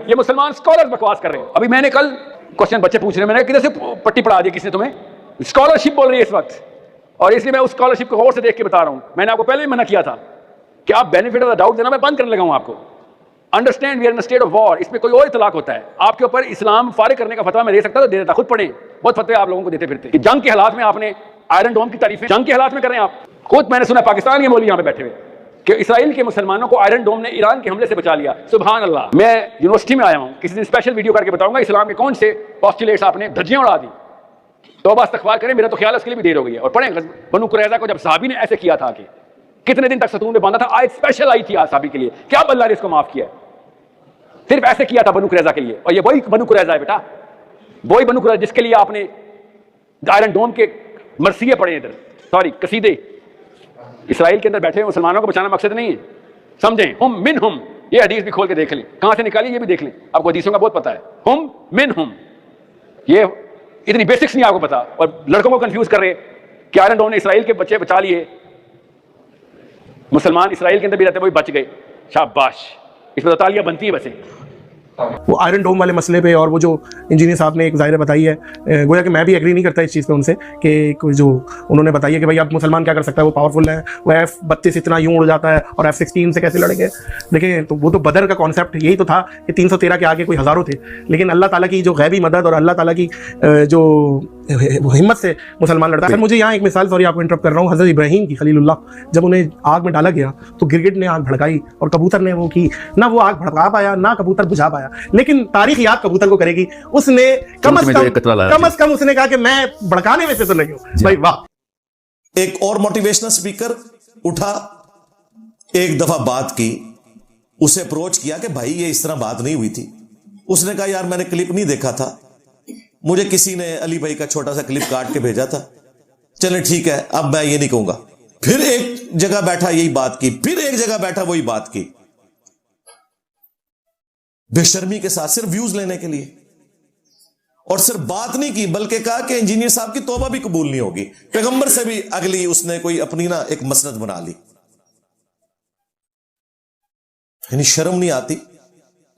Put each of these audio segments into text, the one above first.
یہ مسلمان اسکالر بکواس کر رہے ہیں. ابھی میں نے کل کوشچن بچے پوچھ رہے ہیں, میں نے کدھر سے پٹی پڑھا دی کس نے تمہیں؟ اسکالرشپ بول رہی ہے اس وقت, اور اس لیے میں اس اسکالرشپ کو غور سے دیکھ کے بتا رہا ہوں. میں نے آپ کو پہلے بھی منع کیا تھا کہ آپ بینیفٹ آف دا ڈاؤٹ دینا میں بند کرنے لگا ہوں آپ کو. Understand we are in state of war. اس میں کوئی اور اطلاق ہوتا ہے. آپ کے اوپر اسلام فارغ کرنے کا فتویٰ میں دے سکتا تو دے دیتا. خود پڑھیں, بہت فتوے آپ لوگوں کو دیتے پھرتے کہ جنگ کے حالات میں آپ نے آئرن ڈوم کی تعریفیں جنگ کے حالات میں کر رہے ہیں آپ. خود میں نے سنا پاکستان کے مولوی یہاں پہ بیٹھے ہوئے کہ اسرائیل کے مسلمانوں کو آئرن ڈوم نے ایران کے حملے سے بچا لیا. سبحان اللہ. میں یونیورسٹی میں آیا ہوں, کسی دن اسپیشل ویڈیو کر کے بتاؤں گا اسلام کے کون سے پوسٹولیٹس آپ نے دھجیاں اڑا دی. توبہ استغفار کریں, میرا تو خیال ہے اس کے لیے بھی دیر ہو گئی ہے. اور پڑھیں بنو قریظہ کو جب صحابی نے ایسے کیا تھا کہ کتنے دن تک ستون میں باندھا تھا, آیت اسپیشل آئی تھی صحابی کے لیے, کیا اللہ نے اس کو معاف کیا ہے. صرف ایسے کیا تھا بنو قریظہ کے لیے. اور یہ وہی بنو قریظہ ہے بیٹا, وہی بنو قریظہ جس کے لیے آپ نے آئرن ڈوم کے مرثیے پڑھے ادھر, سوری قصیدے. اسرائیل کے اندر بیٹھے ہوئے مسلمانوں کو بچانا مقصد نہیں ہے, سمجھیں. ہم من ہم, یہ حدیث بھی کھول کے دیکھ لیں, کہاں سے نکالی یہ بھی دیکھ لیں. آپ کو حدیثوں کا بہت پتا ہے. ہم من ہم, یہ اتنی بیسکس نہیں آپ کو پتا, اور لڑکوں کو کنفیوز کر رہے کہ آئرن ڈوم نے اسرائیل کے بچے بچا لیے, مسلمان اسرائیل کے اندر بھی رہتے وہی بچ گئے. شاباش, اس میں تالیاں بنتی ہیں. ویسے وہ آئرن ڈوم والے مسئلے پہ, اور وہ جو انجینئر صاحب نے ایک ظاہرہ بتائی ہے, گویا کہ میں بھی ایگری نہیں کرتا اس چیز پہ ان سے, کہ جو انہوں نے بتائی ہے کہ بھائی اب مسلمان کیا کر سکتا ہے, وہ پاورفل ہے, وہ F-32 اتنا یوں اڑ جاتا ہے اور F-16 سے کیسے لڑیں گے. دیکھیں تو وہ تو بدر کا کانسیپٹ یہی تو تھا کہ 313 کے آگے کوئی ہزاروں تھے, لیکن اللہ تعالیٰ کی جو غیبی مدد اور اللہ تعالیٰ کی جو ہمت سے مسلمان لڑتا ہے. مجھے یہاں ایک مثال, سوری آپ کو انٹرپٹ کر رہا ہوں, حضرت ابراہیم کی خلیل اللہ, جب انہیں آگ میں ڈالا گیا تو گرگٹ نے آگ بھڑکائی اور کبوتر نے وہ کی, نہ وہ آگ بھڑکا پایا نہ کبوتر بجھا پایا, لیکن تاریخ یاد کبوتر کو کرے گی. اس نے کم از کم اس نے کہا کہ میں بھڑکانے میں سے تو نہیں ہوں. بھائی واہ. ایک اور موٹیویشنل اسپیکر اٹھا, ایک دفعہ بات کی, اسے اپروچ کیا کہ بھائی یہ اس طرح بات نہیں ہوئی تھی. اس نے کہا یار میں نے کلپ نہیں دیکھا تھا, مجھے کسی نے علی بھائی کا چھوٹا سا کلپ کاٹ کے بھیجا تھا, چلے ٹھیک ہے اب میں یہ نہیں کہوں گا. پھر ایک جگہ بیٹھا یہی بات کی, پھر ایک جگہ بیٹھا وہی بات کی, بے شرمی کے ساتھ, صرف ویوز لینے کے لیے. اور صرف بات نہیں کی بلکہ کہا کہ انجینئر صاحب کی توبہ بھی قبول نہیں ہوگی. پیغمبر سے بھی اگلی اس نے کوئی اپنی نا ایک مسند بنا لی. یعنی شرم نہیں آتی,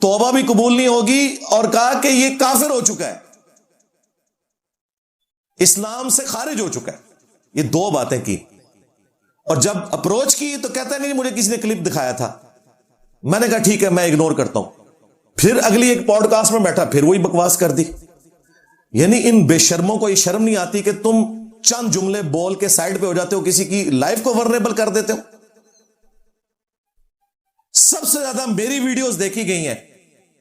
توبہ بھی قبول نہیں ہوگی, اور کہا کہ یہ کافر ہو چکا ہے, اسلام سے خارج ہو چکا ہے. یہ دو باتیں کی, اور جب اپروچ کی تو کہتا ہے نہیں مجھے کسی نے کلپ دکھایا تھا. میں نے کہا ٹھیک ہے میں اگنور کرتا ہوں. پھر اگلی ایک پوڈ کاسٹ میں بیٹھا, پھر وہی بکواس کر دی. یعنی ان بے شرموں کو یہ شرم نہیں آتی کہ تم چند جملے بول کے سائڈ پہ ہو جاتے ہو, کسی کی لائف کو ورنیبل کر دیتے ہو. سب سے زیادہ میری ویڈیوز دیکھی گئی ہیں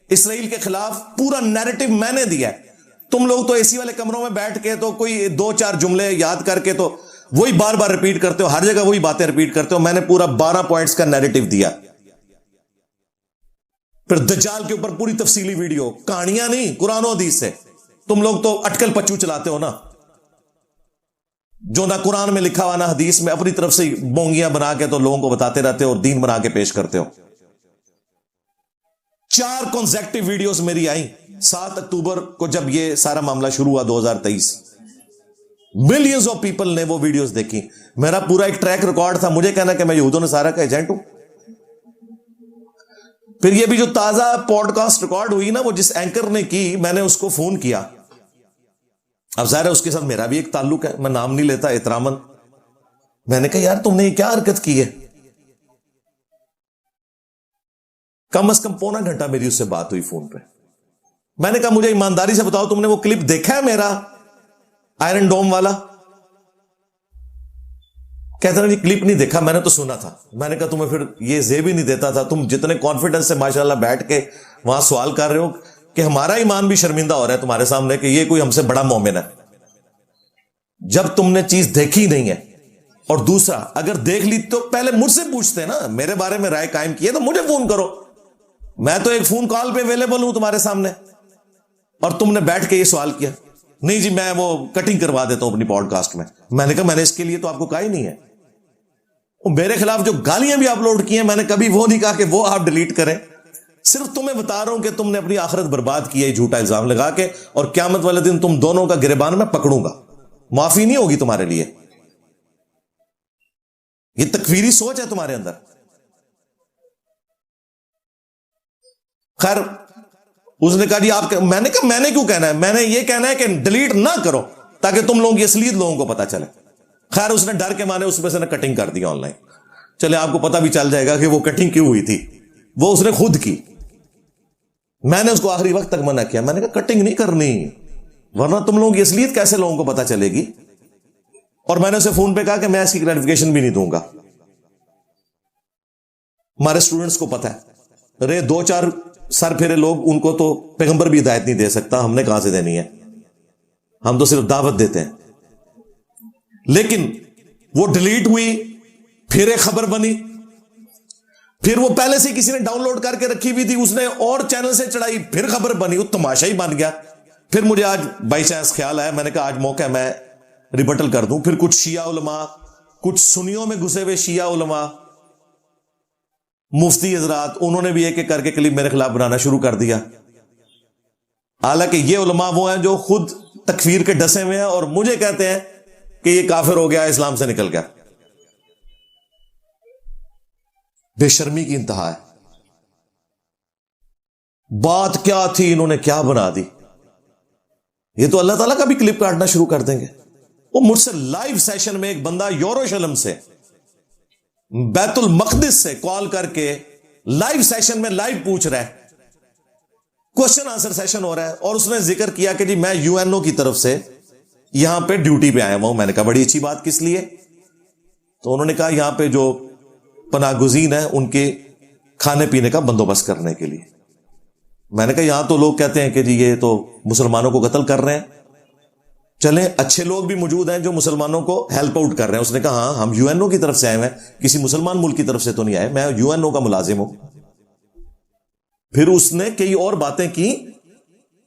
اسرائیل کے خلاف, پورا نیریٹو میں نے دیا ہے. تم لوگ تو اے سی والے کمروں میں بیٹھ کے تو کوئی 2-4 جملے یاد کر کے تو وہی بار بار ریپیٹ کرتے ہو, ہر جگہ وہی باتیں ریپیٹ کرتے ہو. میں نے پورا 12 پوائنٹس کا نیریٹو دیا. پھر دجال کے اوپر پوری تفصیلی ویڈیو, کہانیاں نہیں, قرآن و حدیث سے. تم لوگ تو اٹکل پچو چلاتے ہو نا, جو نہ قرآن میں لکھا ہوا نہ حدیث میں, اپنی طرف سے بونگیاں بنا کے تو لوگوں کو بتاتے رہتے ہو اور دین بنا کے پیش کرتے ہو. 4 کنسیکٹیو ویڈیوز میری آئیں 7 اکتوبر کو جب یہ سارا معاملہ شروع ہوا 2023. ملینز آف پیپل نے وہ ویڈیوز دیکھی. میرا پورا ایک ٹریک ریکارڈ تھا. مجھے کہنا کہ میں یہود و نصارہ کا ایجنٹ ہوں. پھر یہ بھی جو تازہ پوڈ کاسٹ ریکارڈ ہوئی نا, وہ جس اینکر نے کی, میں نے اس کو فون کیا. اب ظاہر ہے اس کے ساتھ میرا بھی ایک تعلق ہے, میں نام نہیں لیتا احتراماً. میں نے کہا یار تم نے یہ کیا حرکت کی ہے. کم از کم پونا گھنٹہ میری اس سے بات ہوئی فون پہ. میں نے کہا مجھے ایمانداری سے بتاؤ تم نے وہ کلپ دیکھا ہے میرا آئرن ڈوم والا؟ کہتا ہے جی کلپ نہیں دیکھا, میں نے تو سنا تھا. میں نے کہا تمہیں پھر یہ زیب ہی نہیں دیتا تھا, تم جتنے کانفیڈنس سے ماشاءاللہ بیٹھ کے وہاں سوال کر رہے ہو کہ ہمارا ایمان بھی شرمندہ ہو رہا ہے تمہارے سامنے کہ یہ کوئی ہم سے بڑا مومن ہے, جب تم نے چیز دیکھی نہیں ہے. اور دوسرا اگر دیکھ لی تو پہلے مجھ سے پوچھتے نا, میرے بارے میں رائے قائم کی ہے تو مجھے فون کرو. میں تو ایک فون کال پہ اویلیبل ہوں تمہارے سامنے, اور تم نے بیٹھ کے یہ سوال کیا نہیں جی میں وہ کٹنگ کروا دیتا ہوں اپنی پوڈ کاسٹ میں. میں نے کہا میں نے اس کے لیے تو آپ کو کہا ہی نہیں ہے. میرے خلاف جو گالیاں بھی اپلوڈ کی ہیں میں نے کبھی وہ نہیں کہا کہ وہ آپ ڈیلیٹ کریں. صرف تمہیں بتا رہا ہوں کہ تم نے اپنی آخرت برباد کی ہے جھوٹا الزام لگا کے, اور قیامت والے دن تم دونوں کا گریبان میں پکڑوں گا, معافی نہیں ہوگی تمہارے لیے. یہ تکفیری سوچ ہے تمہارے اندر. خیر اس نے کہا جی آپ میں نے کہا میں نے کیوں کہنا ہے, میں نے یہ کہنا ہے کہ ڈیلیٹ نہ کرو تاکہ تم لوگوں کی اصلیت لوگوں کو پتا چلے. خیر اس نے ڈر کے مانے اس میں سے کٹنگ کر دیا آن لائن. چلے آپ کو پتا بھی چل جائے گا کہ وہ کٹنگ کیوں ہوئی تھی, وہ اس نے خود کی. میں نے اس کو آخری وقت تک منع کیا, میں نے کہا کٹنگ نہیں کرنی ورنہ تم لوگوں کی اصلیت کیسے لوگوں کو پتا چلے گی. اور میں نے اسے فون پہ کہا کہ میں اس کی کلیریفیکیشن بھی نہیں دوں گا. ہمارے اسٹوڈنٹس کو پتا ہے رے 2-4 سر پھیرے لوگ, ان کو تو پیغمبر بھی ہدایت نہیں دے سکتا, ہم نے کہاں سے دینی ہے, ہم تو صرف دعوت دیتے ہیں. لیکن وہ ڈیلیٹ ہوئی, پھر ایک خبر بنی, پھر وہ پہلے سے کسی نے ڈاؤن لوڈ کر کے رکھی ہوئی تھی, اس نے اور چینل سے چڑھائی, پھر خبر بنی, وہ تماشا ہی بن گیا. پھر مجھے آج بائی چانس خیال آیا, میں نے کہا آج موقع ہے میں ریبٹل کر دوں. پھر کچھ شیعہ علماء, کچھ سنیوں میں گھسے ہوئے شیعہ علماء, مفتی حضرات, انہوں نے بھی ایک ایک کر کے کلپ میرے خلاف بنانا شروع کر دیا. حالانکہ یہ علماء وہ ہیں جو خود تکفیر کے ڈسے ہوئے ہیں اور مجھے کہتے ہیں کہ یہ کافر ہو گیا, اسلام سے نکل گیا. بے شرمی کی انتہا ہے. بات کیا تھی, انہوں نے کیا بنا دی. یہ تو اللہ تعالیٰ کا بھی کلپ کاٹنا شروع کر دیں گے. وہ مجھ سے لائیو سیشن میں ایک بندہ یروشلم سے, بیت المقدس سے کال کر کے لائیو سیشن میں لائیو پوچھ رہا ہے, کوشچن آنسر سیشن ہو رہا ہے, اور اس نے ذکر کیا کہ جی میں UN کی طرف سے یہاں پہ ڈیوٹی پہ آیا ہوں. میں نے کہا بڑی اچھی بات, کس لیے؟ تو انہوں نے کہا یہاں پہ جو پناہ گزین ہیں ان کے کھانے پینے کا بندوبست کرنے کے لیے. میں نے کہا یہاں تو لوگ کہتے ہیں کہ جی یہ تو مسلمانوں کو قتل کر رہے ہیں, چلیں اچھے لوگ بھی موجود ہیں جو مسلمانوں کو ہیلپ آؤٹ کر رہے ہیں. اس نے کہا ہاں ہم UN کی طرف سے آئے ہیں, کسی مسلمان ملک کی طرف سے تو نہیں آئے, میں UN کا ملازم ہوں. پھر اس نے کئی اور باتیں کی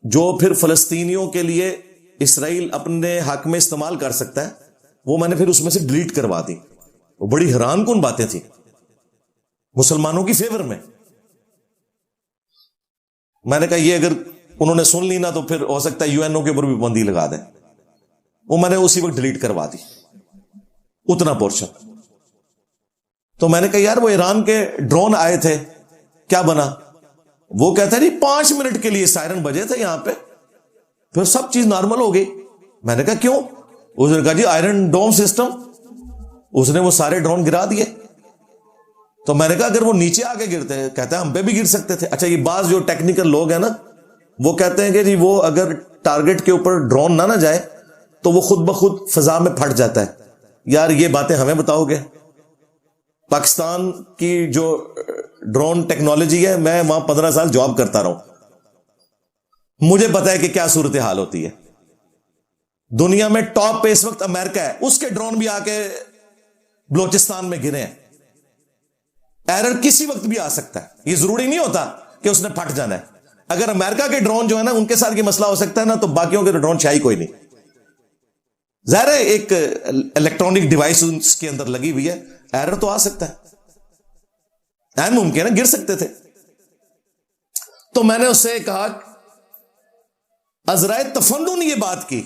جو پھر فلسطینیوں کے لیے اسرائیل اپنے حق میں استعمال کر سکتا ہے, وہ میں نے پھر اس میں سے ڈیلیٹ کروا دی. وہ بڑی حیران کن باتیں تھیں مسلمانوں کی فیور میں. میں نے کہا یہ اگر انہوں نے سن لی نا تو پھر ہو سکتا ہے UN کے اوپر بھی پابندی لگا دیں. وہ میں نے اسی وقت ڈیلیٹ کروا دی اتنا پورشن. تو میں نے کہا یار وہ ایران کے ڈرون آئے تھے, کیا بنا؟ وہ کہتا ہے جی 5 منٹ کے لیے سائرن بجے تھے یہاں پہ, پھر سب چیز نارمل ہو گئی. میں نے کہا کیوں؟ اس نے کہا جی آئرن ڈوم سسٹم, اس نے وہ سارے ڈرون گرا دیے. تو میں نے کہا اگر وہ نیچے آ کے گرتے ہیں, کہتا ہے ہم پہ بھی گر سکتے تھے. اچھا یہ بعض جو ٹیکنیکل لوگ ہیں نا وہ کہتے ہیں کہ جی وہ اگر ٹارگٹ کے اوپر ڈرون نہ جائے تو وہ خود بخود فضا میں پھٹ جاتا ہے. یار یہ باتیں ہمیں بتاؤ گے؟ پاکستان کی جو ڈرون ٹیکنالوجی ہے, میں وہاں 15 سال جاب کرتا رہا ہوں, مجھے پتا ہے کہ کیا صورتحال ہوتی ہے. دنیا میں ٹاپ پہ اس وقت امریکہ ہے, اس کے ڈرون بھی آ کے بلوچستان میں گرے ہیں. ایرر کسی وقت بھی آ سکتا ہے, یہ ضروری نہیں ہوتا کہ اس نے پھٹ جانا ہے. اگر امریکہ کے ڈرون جو ہے نا ان کے ساتھ یہ مسئلہ ہو سکتا ہے نا, تو باقیوں کے ڈرون شاہی کوئی نہیں. ظاہر ہے ایک الیکٹرانک ڈیوائس اس کے اندر لگی ہوئی ہے, ایرر تو آ سکتا ہے, این ممکن ہے گر سکتے تھے. تو میں نے اس سے کہا ازرائے تفنن یہ بات کی.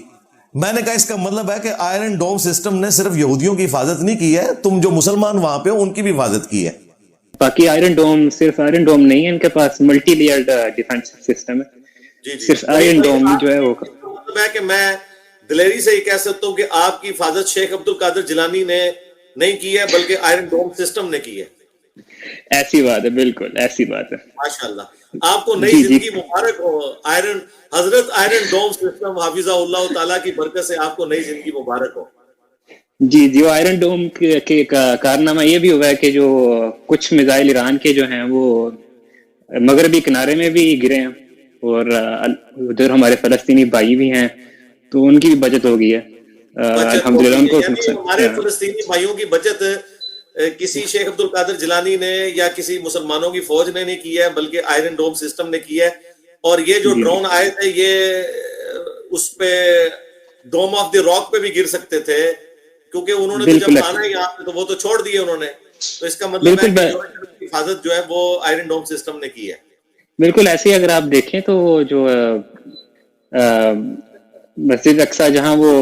میں نے کہا اس کا مطلب ہے کہ آئرن ڈوم سسٹم نے صرف یہودیوں کی حفاظت نہیں کی ہے, تم جو مسلمان وہاں پہ ہو ان کی بھی حفاظت کی ہے. باقی آئرن ڈوم صرف آئرن ڈوم نہیں ہے, ان کے پاس ملٹی لیئرڈ ڈیفنس سسٹم ہے. صرف آئرن ڈوم جو ہے وہ مطلب ہے کہ میں دلیری سے یہ کہہ سکتا ہوں کہ آپ کی حفاظت شیخ عبد القادر جیلانی نے نہیں کی ہے بلکہ آئرن ڈوم سسٹم نے کی ہے. ایسی بات ہے, بالکل ایسی بات ہے. ماشاءاللہ, آپ کو نئی زندگی مبارک ہو. حضرت آئرن ڈوم سسٹم حافظہ اللہ تعالیٰ کی برکت سے آپ کو نئی زندگی مبارک ہو. جی وہ آئرن ڈوم کے کارنامہ یہ بھی ہوا ہے کہ جو کچھ میزائل ایران کے جو ہیں وہ مغربی کنارے میں بھی گرے ہیں, اور ادھر ہمارے فلسطینی بھائی بھی ہیں تو ان کی بھی بچت ہو گئی ہے الحمدللہ. ان کو ہمارے فلسطینی بھائیوں کی بچت کسی شیخ عبد القادر جیلانی نے یا کسی مسلمانوں کی فوج نے نہیں کی ہے بلکہ آئرن ڈوم سسٹم نے کی ہے. اور یہ جو ڈرون آئے تھے یہ اس پہ ڈوم آف دی راک پہ بھی گر سکتے تھے, کیونکہ انہوں نے جب آنا ہے یہاں پہ تو وہ تو چھوڑ دیے انہوں نے. تو اس کا مطلب ہے کہ حفاظت جو ہے وہ آئرن ڈوم سسٹم نے کی ہے. بالکل ایسے ہی اگر آپ دیکھیں تو جو مسجد اقصی جہاں وہ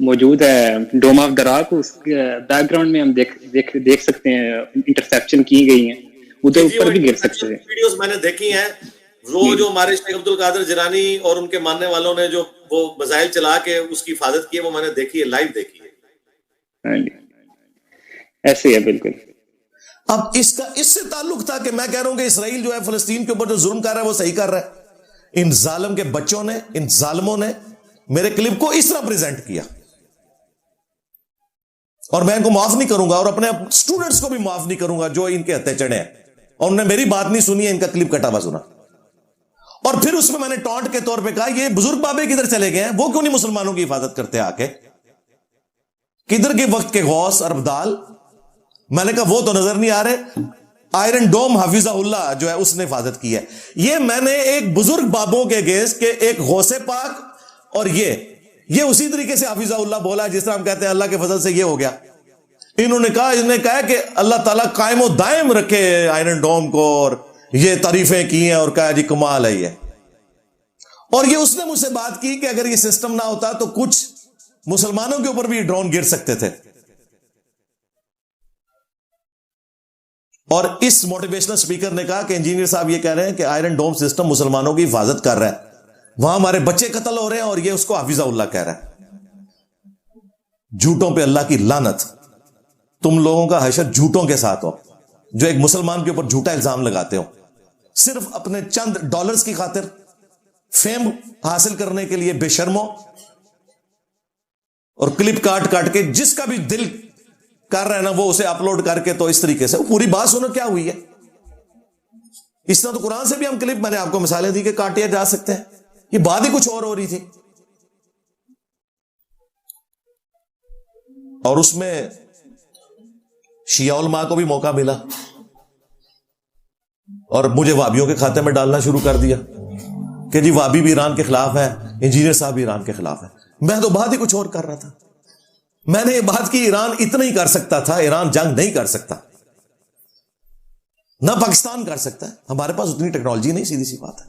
موجود ہے ڈوم آف دا راک, اس کے بیک گراؤنڈ میں ہم دیکھ سکتے ہیں انٹرسیپشن کی گئی ہیں, ادھر اوپر بھی گر سکتے ہیں. ویڈیوز میں نے دیکھی ہیں, وہ جو ہمارے شیخ عبد القادر جیلانی اور ان کے ماننے والوں نے جو وہ میزائل چلا کے اس کی حفاظت کی ہے، وہ میں نے دیکھی ہے، لائیو دیکھی ہے. ہاں جی ایسے ہی ہے بالکل. اب اس کا اس سے تعلق تھا کہ میں کہہ رہا ہوں کہ اسرائیل جو ہے فلسطین کے اوپر جو ظلم کر رہا ہے وہ صحیح کر رہا ہے. ان ظالم کے بچوں نے، ان ظالموں نے میرے کلپ کو اس طرح پریزنٹ کیا، اور میں ان کو معاف نہیں کروں گا، اور اپنے اسٹوڈنٹس کو بھی معاف نہیں کروں گا جو ان کے ہتھے چڑھے ہیں اور انہوں نے میری بات نہیں سنی ہے، ان کا کلپ کٹا ہوا سنا. اور پھر اس میں نے ٹونٹ کے طور پہ کہا یہ بزرگ بابے کدھر چلے گئے ہیں، وہ کیوں نہیں مسلمانوں کی حفاظت کرتے آ کے؟ کدھر کے وقت کے غوث اور ابدال؟ میں نے کہا وہ تو نظر نہیں آ رہے. آئرن ڈوم حفیظہ اللہ جو ہے اس نے حفاظت کی ہے. یہ میں نے ایک بزرگ بابوں کے اگینسٹ کہ ایک غوث پاک اور یہ اسی طریقے سے حفیظہ اللہ بولا جس طرح ہم کہتے ہیں اللہ کے فضل سے یہ ہو گیا. انہوں نے کہا کہ اللہ تعالیٰ قائم و دائم رکھے آئرن ڈوم کو، اور یہ تعریفیں کی ہیں اور کہا جی کمال ہے یہ. اور یہ اس نے مجھ سے بات کی کہ اگر یہ سسٹم نہ ہوتا تو کچھ مسلمانوں کے اوپر بھی ڈرون گر سکتے تھے. اور اس موٹیویشنل اسپیکر نے کہا کہ انجینئر صاحب یہ کہہ رہے ہیں کہ آئرن ڈوم سسٹم مسلمانوں کی حفاظت کر رہا ہے، وہاں ہمارے بچے قتل ہو رہے ہیں اور یہ اس کو حفیظہ اللہ کہہ رہا ہے. جھوٹوں پہ اللہ کی لعنت. تم لوگوں کا حشر جھوٹوں کے ساتھ ہو جو ایک مسلمان کے اوپر جھوٹا الزام لگاتے ہو صرف اپنے چند ڈالرز کی خاطر، فیم حاصل کرنے کے لیے بے شرمو، اور کلپ کاٹ کے جس کا بھی دل کر رہا ہے نا وہ اسے اپلوڈ کر کے. تو اس طریقے سے پوری بات سنو کیا ہوئی ہے. اس طرح تو قرآن سے بھی ہم کلپ، میں نے آپ کو مثالیں دی کہ کاٹے جا سکتے ہیں، یہ بات ہی کچھ اور ہو رہی تھی. اور اس میں شیعہ علماء کو بھی موقع ملا اور مجھے وابیوں کے کھاتے میں ڈالنا شروع کر دیا کہ جی وابی بھی ایران کے خلاف ہے، انجینئر صاحب بھی ایران کے خلاف ہے. میں تو بات ہی کچھ اور کر رہا تھا. میں نے یہ بات کی ایران اتنا ہی کر سکتا تھا، ایران جنگ نہیں کر سکتا، نہ پاکستان کر سکتا ہے، ہمارے پاس اتنی ٹیکنالوجی نہیں، سیدھی سی بات ہے.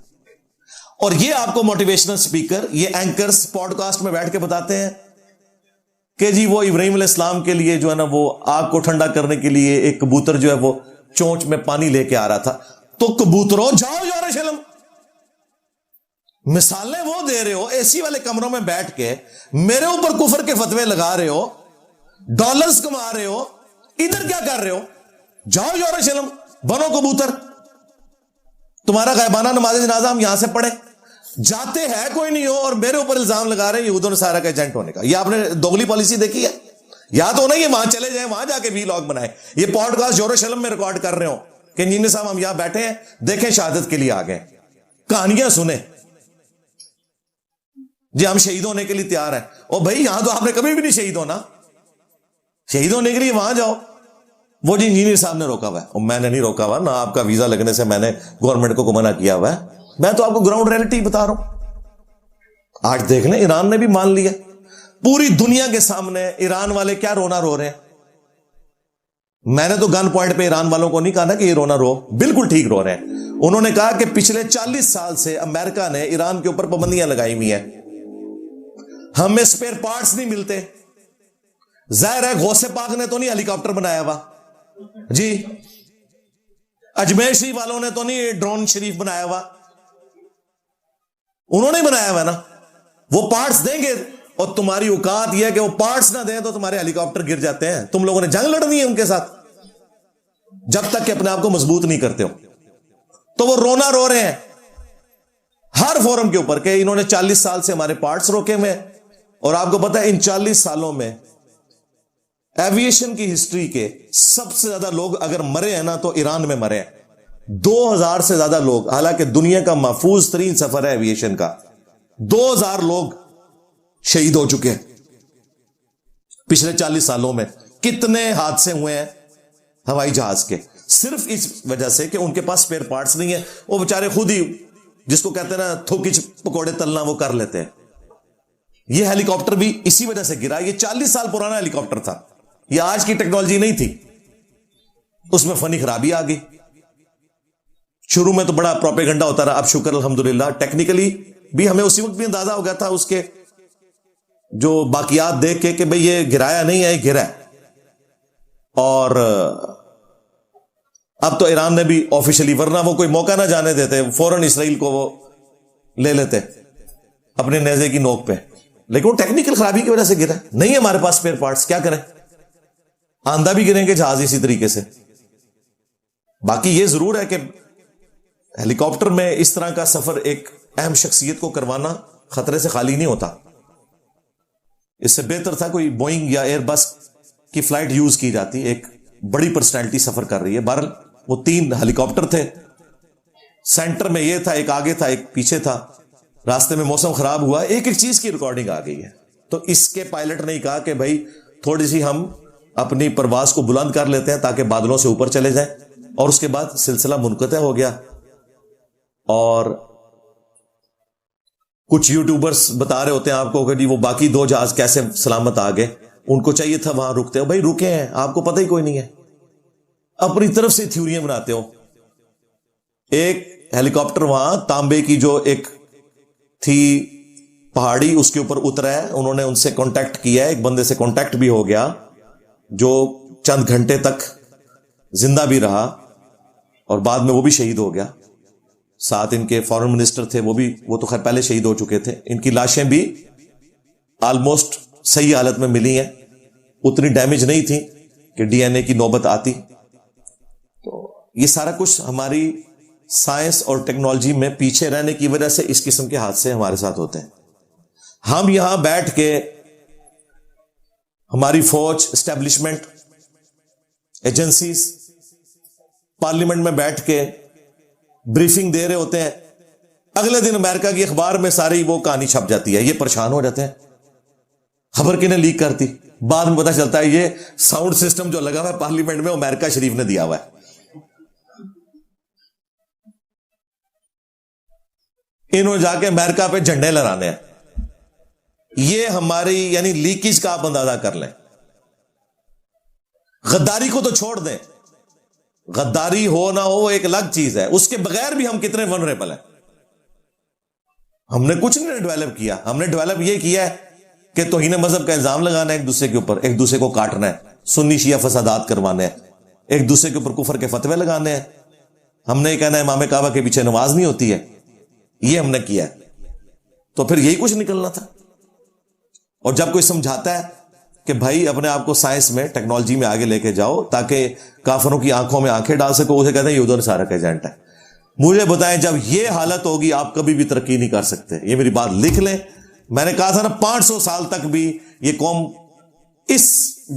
اور یہ آپ کو موٹیویشنل اسپیکر، یہ اینکرز پوڈ کاسٹ میں بیٹھ کے بتاتے ہیں کہ جی وہ ابراہیم علیہ السلام کے لیے جو ہے نا وہ آگ کو ٹھنڈا کرنے کے لیے ایک کبوتر جو ہے وہ چونچ میں پانی لے کے آ رہا تھا. تو کبوتروں جاؤ یروشلم. مثالیں وہ دے رہے ہو اے سی والے کمروں میں بیٹھ کے، میرے اوپر کفر کے فتوے لگا رہے ہو، ڈالرز کما رہے ہو، ادھر کیا کر رہے ہو؟ جاؤ یروشلم، بنو کبوتر. تمہارا غائبانہ نماز جنازہ ہم یہاں سے پڑھیں، جاتے ہے کوئی نہیں ہو اور میرے اوپر الزام لگا رہے ہیں یہود و نصارہ کا ایجنٹ ہونے کا. یہ آپ نے دوگلی پالیسی دیکھی ہے. یا تو نہیں یہ وہاں چلے جائیں، وہاں جا کے وی لاگ بنائیں. یہ پوڈ کاسٹ یروشلم میں ریکارڈ کر رہے ہو کہ انجینئر صاحب ہم یہاں بیٹھے ہیں، دیکھیں شہادت کے لیے آ گئے، کہانیاں سنیں جی ہم شہید ہونے کے لیے تیار ہیں. اور بھائی یہاں تو آپ نے کبھی بھی نہیں شہید ہونا، شہید ہونے کے لیے وہاں جاؤ. وہ جی انجینئر صاحب نے روکا ہوا ہے. اور میں نے نہیں روکا ہوا، نہ آپ کا ویزا لگنے سے میں نے گورنمنٹ کو منع کیا ہوا ہے. میں تو آپ کو گراؤنڈ ریئلٹی بتا رہا ہوں. آج دیکھ لیں ایران نے بھی مان لیا پوری دنیا کے سامنے. ایران والے کیا رونا رو رہے ہیں. میں نے تو گن پوائنٹ پہ ایران والوں کو نہیں کہا نا کہ یہ رونا رو، بالکل ٹھیک رو رہے ہیں. انہوں نے کہا کہ پچھلے 40 سال سے امریکہ نے ایران کے اوپر پابندیاں لگائی ہوئی ہیں، ہمیں اسپیئر پارٹس نہیں ملتے. ظاہر ہے غوث پاک نے تو نہیں ہیلی کاپٹر بنایا ہوا جی، اجمیر شریف والوں نے تو نہیں ڈرون شریف بنایا ہوا، انہوں نے بنایا ہوا نا. وہ پارٹس دیں گے اور تمہاری اوقات یہ ہے کہ وہ پارٹس نہ دیں تو تمہارے ہیلی کاپٹر گر جاتے ہیں. تم لوگوں نے جنگ لڑنی ہے ان کے ساتھ جب تک کہ اپنے آپ کو مضبوط نہیں کرتے ہو. تو وہ رونا رو رہے ہیں ہر فورم کے اوپر کہ انہوں نے 40 سال سے ہمارے پارٹس روکے ہوئے ہیں. اور آپ کو پتا ہے ان 40 سالوں میں ایویشن کی ہسٹری کے سب سے زیادہ لوگ اگر مرے ہیں نا تو ایران میں مرے ہیں. 2000 سے زیادہ لوگ، حالانکہ دنیا کا محفوظ ترین سفر ہے ایویشن کا، 2000 لوگ شہید ہو چکے ہیں پچھلے 40 سالوں میں. کتنے حادثے ہوئے ہیں ہوائی جہاز کے، صرف اس وجہ سے کہ ان کے پاس اسپیئر پارٹس نہیں ہے. وہ بےچارے خود ہی جس کو کہتے ہیں نا تھوکچ پکوڑے تلنا وہ کر لیتے ہیں. یہ ہیلی کاپٹر بھی اسی وجہ سے گرا. یہ 40 سال پرانا ہیلی کاپٹر تھا، یہ آج کی ٹیکنالوجی نہیں تھی. اس میں فنی خرابی آ گئی. شروع میں تو بڑا پروپیگنڈا ہوتا رہا، اب شکر الحمدللہ ٹیکنیکلی بھی ہمیں اسی وقت بھی اندازہ ہو گیا تھا اس کے جو باقیات دیکھ کے کہ بھئی یہ گرایا نہیں ہے، یہ گرا ہے. اور اب تو ایران نے بھی آفیشلی, ورنہ وہ کوئی موقع نہ جانے دیتے, فوراً اسرائیل کو وہ لے لیتے اپنے نیزے کی نوک پہ. لیکن وہ ٹیکنیکل خرابی کی وجہ سے گرا, نہیں ہے ہمارے پاس اسپیئر پارٹس, کیا کریں, آندھا بھی گریں گے جہاز اسی طریقے سے. باقی یہ ضرور ہے کہ ہیلی کاپٹر میں اس طرح کا سفر ایک اہم شخصیت کو کروانا خطرے سے خالی نہیں ہوتا. اس سے بہتر تھا کوئی بوئنگ یا ایئر بس کی فلائٹ یوز کی جاتی, ایک بڑی پرسنالٹی سفر کر رہی ہے. بہرحال وہ 3 ہیلی کاپٹر تھے, سینٹر میں یہ تھا, ایک آگے تھا ایک پیچھے تھا. راستے میں موسم خراب ہوا, ایک چیز کی ریکارڈنگ آ گئی ہے, تو اس کے پائلٹ نے کہا کہ بھائی تھوڑی سی ہم اپنی پرواز کو بلند کر لیتے ہیں تاکہ بادلوں سے اوپر چلے جائیں, اور اس کے بعد سلسلہ منقطع ہو گیا. اور کچھ یوٹیوبرز بتا رہے ہوتے ہیں آپ کو کہ جی وہ باقی 2 جہاز کیسے سلامت آ گئے, ان کو چاہیے تھا وہاں رکتے ہو. بھائی رکے ہیں, آپ کو پتہ ہی کوئی نہیں ہے, اپنی طرف سے تھیوریاں بناتے ہو. ایک ہیلی کاپٹر وہاں تانبے کی جو ایک تھی پہاڑی, اس کے اوپر اترا ہے, انہوں نے ان سے کانٹیکٹ کیا ہے, ایک بندے سے کانٹیکٹ بھی ہو گیا جو چند گھنٹے تک زندہ بھی رہا اور بعد میں وہ بھی شہید ہو گیا. ساتھ ان کے فارن منسٹر تھے, وہ تو خیر پہلے شہید ہو چکے تھے. ان کی لاشیں بھی آلموسٹ صحیح حالت میں ملی ہیں, اتنی ڈیمیج نہیں تھی کہ ڈی این اے کی نوبت آتی. تو یہ سارا کچھ ہماری سائنس اور ٹیکنالوجی میں پیچھے رہنے کی وجہ سے اس قسم کے حادثے ہمارے ساتھ ہوتے ہیں. ہم یہاں بیٹھ کے ہماری فوج, اسٹیبلشمنٹ, ایجنسیز پارلیمنٹ میں بیٹھ کے بریفنگ دے رہے ہوتے ہیں, اگلے دن امریکہ کی اخبار میں ساری وہ کہانی چھپ جاتی ہے. یہ پریشان ہو جاتے ہیں, خبر کن نے لیک کرتی, بعد میں پتہ چلتا ہے یہ ساؤنڈ سسٹم جو لگا ہوا ہے پارلیمنٹ میں امریکہ شریف نے دیا ہوا ہے. انہوں نے جا کے امریکہ پہ جھنڈے لہرانے ہیں. یہ ہماری یعنی لیکیج کا آپ اندازہ کر لیں. غداری کو تو چھوڑ دیں, غداری ہو نہ ہو ایک الگ چیز ہے, اس کے بغیر بھی ہم کتنے ونریبل ہیں. ہم نے کچھ نہیں ڈیولپ کیا, ہم نے ڈیولپ یہ کیا ہے کہ توہین مذہب کا الزام لگانا ہے ایک دوسرے کے اوپر, ایک دوسرے کو کاٹنا ہے, سنی شیعہ فسادات کروانے ہیں, ایک دوسرے کے اوپر کفر کے فتوے لگانے ہیں. ہم نے یہ کہنا ہے امام کعبہ کے پیچھے نماز نہیں ہوتی ہے, یہ ہم نے کیا ہے. تو پھر یہی کچھ نکلنا تھا. اور جب کوئی سمجھاتا ہے کہ بھائی اپنے آپ کو سائنس میں, ٹیکنالوجی میں آگے لے کے جاؤ تاکہ کافروں کی آنکھوں میں آنکھیں ڈال سکو, اسے کہتے ہیں یہود و نصارہ کا ایجنٹ ہے. مجھے بتائیں جب یہ حالت ہوگی آپ کبھی بھی ترقی نہیں کر سکتے. یہ میری بات لکھ لیں. میں نے کہا تھا نا 500 سال تک بھی یہ قوم اس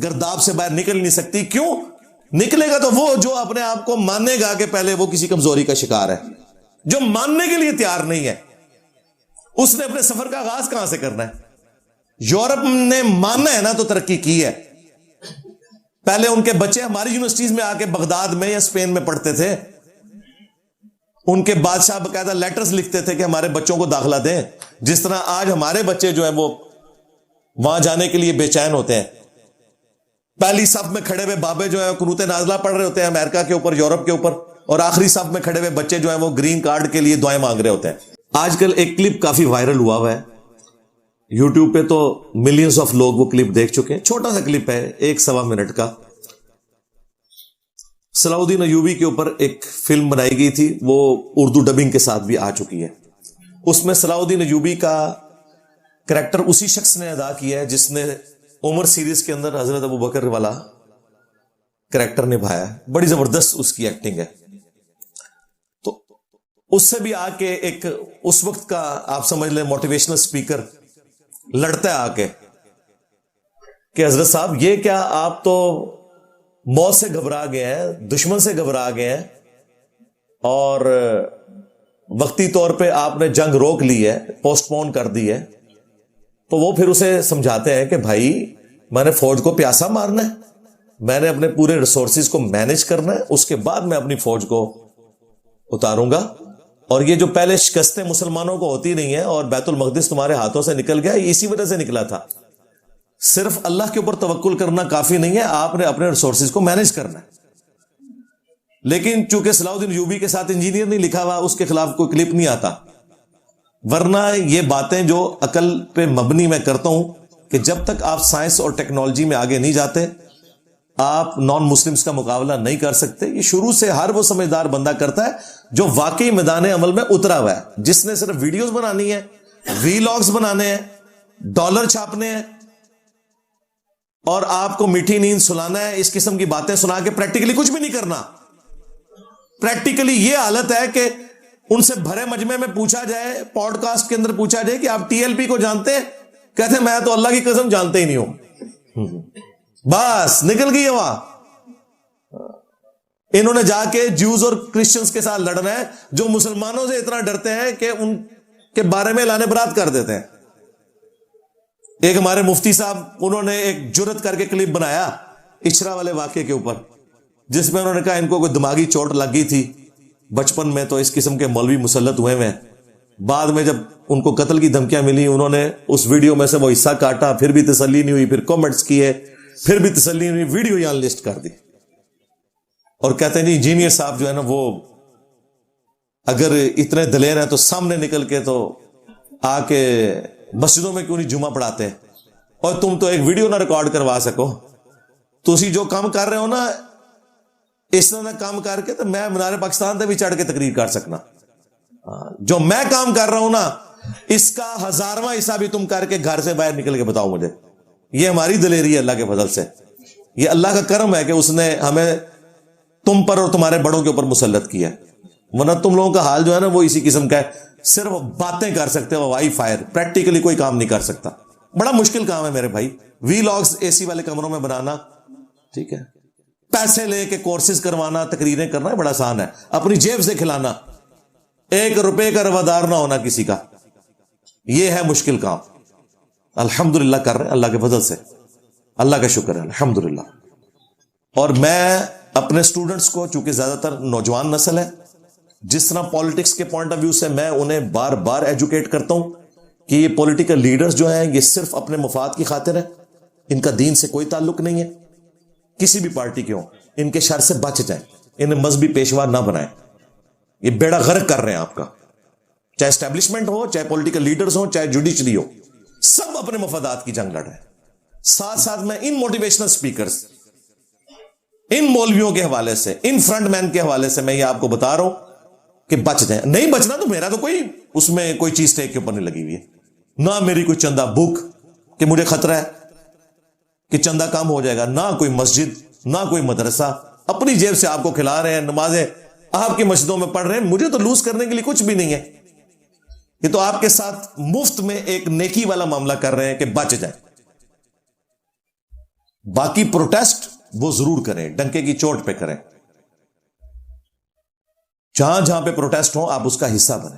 گرداب سے باہر نکل نہیں سکتی. کیوں نکلے گا؟ تو وہ جو اپنے آپ کو ماننے گا کہ پہلے وہ کسی کمزوری کا شکار ہے, جو ماننے کے لیے تیار نہیں ہے, اس نے اپنے سفر کا آغاز کہاں سے کرنا ہے؟ یورپ نے ماننا ہے نا تو ترقی کی ہے. پہلے ان کے بچے ہماری یونیورسٹیز میں آ کے بغداد میں یا اسپین میں پڑھتے تھے, ان کے بادشاہ باقاعدہ لیٹرز لکھتے تھے کہ ہمارے بچوں کو داخلہ دیں. جس طرح آج ہمارے بچے جو ہیں وہ وہاں جانے کے لیے بے چین ہوتے ہیں. پہلی صف میں کھڑے ہوئے بابے جو ہیں قنوت نازلہ پڑھ رہے ہوتے ہیں امریکہ کے اوپر, یورپ کے اوپر, اور آخری صف میں کھڑے ہوئے بچے جو ہیں وہ گرین کارڈ کے لیے دعائیں مانگ رہے ہوتے ہیں. آج کل ایک کلپ کافی وائرل ہوا ہے یوٹیوب پہ, تو ملینز آف لوگ وہ کلپ دیکھ چکے ہیں. چھوٹا سا کلپ ہے 1-1.25 منٹ کا. صلاح الدین ایوبی کے اوپر ایک فلم بنائی گئی تھی, وہ اردو ڈبنگ کے ساتھ بھی آ چکی ہے. اس میں صلاح الدین ایوبی کا کریکٹر اسی شخص نے ادا کیا ہے جس نے عمر سیریز کے اندر حضرت ابو بکر والا کریکٹر نبھایا ہے. بڑی زبردست اس کی ایکٹنگ ہے. تو اس سے بھی آ کے ایک اس وقت کا آپ سمجھ لیں موٹیویشنل اسپیکر لڑتا ہے آ کے کہ حضرت صاحب یہ کیا, آپ تو موت سے گھبرا گئے ہیں, دشمن سے گھبرا گئے ہیں, اور وقتی طور پہ آپ نے جنگ روک لی ہے, پوسٹ پون کر دی ہے. تو وہ پھر اسے سمجھاتے ہیں کہ بھائی میں نے فوج کو پیاسا مارنا ہے, میں نے اپنے پورے ریسورسز کو مینج کرنا ہے, اس کے بعد میں اپنی فوج کو اتاروں گا. اور یہ جو پہلے شکستیں مسلمانوں کو ہوتی نہیں ہیں اور بیت المقدس تمہارے ہاتھوں سے نکل گیا, اسی وجہ سے نکلا تھا. صرف اللہ کے اوپر توکل کرنا کافی نہیں ہے, آپ نے اپنے ریسورسز کو مینج کرنا ہے. لیکن چونکہ صلاح الدین ایوبی کے ساتھ انجینئر نہیں لکھا ہوا, اس کے خلاف کوئی کلپ نہیں آتا. ورنہ یہ باتیں جو عقل پہ مبنی میں کرتا ہوں کہ جب تک آپ سائنس اور ٹیکنالوجی میں آگے نہیں جاتے, آپ نان مسلمز کا مقابلہ نہیں کر سکتے. یہ شروع سے ہر وہ سمجھدار بندہ کرتا ہے جو واقعی میدان عمل میں اترا ہوا ہے, جس نے صرف ویڈیوز بنانی ہے, ویلاگز بنانے ہیں, ڈالر چھاپنے ہیں اور آپ کو میٹھی نیند سلانا ہے, اس قسم کی باتیں سنا کے پریکٹیکلی کچھ بھی نہیں کرنا. پریکٹیکلی یہ حالت ہے کہ ان سے بھرے مجمع میں پوچھا جائے, پوڈ کاسٹ کے اندر پوچھا جائے کہ آپ ٹی ایل پی کو جانتے ہیں, کہتے ہیں میں تو اللہ کی قسم جانتے ہی نہیں ہوں. بس نکل گئی ہے وہاں. انہوں نے جا کے جیوز اور کرسچنز کے ساتھ لڑنا ہے جو مسلمانوں سے اتنا ڈرتے ہیں کہ ان کے بارے میں اعلان برات کر دیتے ہیں. ایک ہمارے مفتی صاحب, انہوں نے ایک جرت کر کے کلپ بنایا اچھرا والے واقعے کے اوپر, جس میں انہوں نے کہا ان کو کوئی دماغی چوٹ لگی تھی بچپن میں تو اس قسم کے مولوی مسلط ہوئے ہیں. بعد میں جب ان کو قتل کی دھمکیاں ملی, انہوں نے اس ویڈیو میں سے وہ حصہ کاٹا, پھر بھی تسلی نہیں ہوئی, پھر کامنٹس کیے, پھر بھی تسلی نہیں ہوئی, ویڈیو یہاں لسٹ کر دی اور کہتے ہیں جی انجینئر صاحب جو ہے نا وہ اگر اتنے دلیر ہیں تو سامنے نکل کے تو آ کے مسجدوں میں کیوں نہیں جمعہ پڑھاتے, اور تم تو ایک ویڈیو نہ ریکارڈ کروا سکو. تسی جو کام کر رہے ہو نا اس طرح کام کر کے تو میں مینار پاکستان تے بھی چڑھ کے تقریر کر سکنا. جو میں کام کر رہا ہوں نا اس کا 1000واں حصہ بھی تم کر کے گھر سے باہر نکل کے بتاؤ مجھے. یہ ہماری دلیری ہے اللہ کے فضل سے, یہ اللہ کا کرم ہے کہ اس نے ہمیں تم پر اور تمہارے بڑوں کے اوپر مسلط کیا ہے. ورنہ تم لوگوں کا حال جو ہے نا وہ اسی قسم کا ہے, صرف باتیں کر سکتے ہو وائی فائر, پریکٹیکلی کوئی کام نہیں کر سکتا. بڑا مشکل کام ہے میرے بھائی, وی لاگز اے سی والے کمروں میں بنانا, ٹھیک ہے, پیسے لے کے کورسز کروانا, تقریریں کرنا بڑا آسان ہے. اپنی جیب سے کھلانا, 1 روپے کا روادار نہ ہونا کسی کا, یہ ہے مشکل کام. الحمدللہ کر رہے ہیں اللہ کے فضل سے, اللہ کا شکر ہے الحمدللہ. اور میں اپنے سٹوڈنٹس کو, چونکہ زیادہ تر نوجوان نسل ہے, جس طرح پالیٹکس کے پوائنٹ آف ویو سے میں انہیں بار بار ایجوکیٹ کرتا ہوں کہ یہ پولیٹیکل لیڈرز جو ہیں یہ صرف اپنے مفاد کی خاطر ہے, ان کا دین سے کوئی تعلق نہیں ہے. کسی بھی پارٹی کے ہوں, ان کے شر سے بچ جائیں, انہیں مذہبی پیشوا نہ بنائیں. یہ بیڑا غرق کر رہے ہیں آپ کا, چاہے اسٹیبلشمنٹ ہو, چاہے پولیٹیکل لیڈرز ہوں, چاہے جوڈیشری ہو, سب اپنے مفادات کی جنگ لڑ رہے ہیں. ساتھ ساتھ میں ان موٹیویشنل سپیکرز, ان مولویوں کے حوالے سے, ان فرنٹ مین کے حوالے سے میں یہ آپ کو بتا رہا ہوں کہ بچ جائیں. نہیں بچنا تو میرا تو کوئی اس میں کوئی چیز ٹیک کے اوپر نہیں لگی ہوئی ہے, نہ میری کوئی چندہ بک کہ مجھے خطرہ ہے کہ چندہ کم ہو جائے گا, نہ کوئی مسجد, نہ کوئی مدرسہ. اپنی جیب سے آپ کو کھلا رہے ہیں, نمازیں آپ کی مسجدوں میں پڑھ رہے ہیں, مجھے تو لوز کرنے کے لیے کچھ بھی نہیں ہے. یہ تو آپ کے ساتھ مفت میں ایک نیکی والا معاملہ کر رہے ہیں کہ بچ جائیں. باقی پروٹیسٹ وہ ضرور کریں, ڈنکے کی چوٹ پہ کریں, جہاں جہاں پہ پروٹیسٹ ہوں آپ اس کا حصہ بنیں.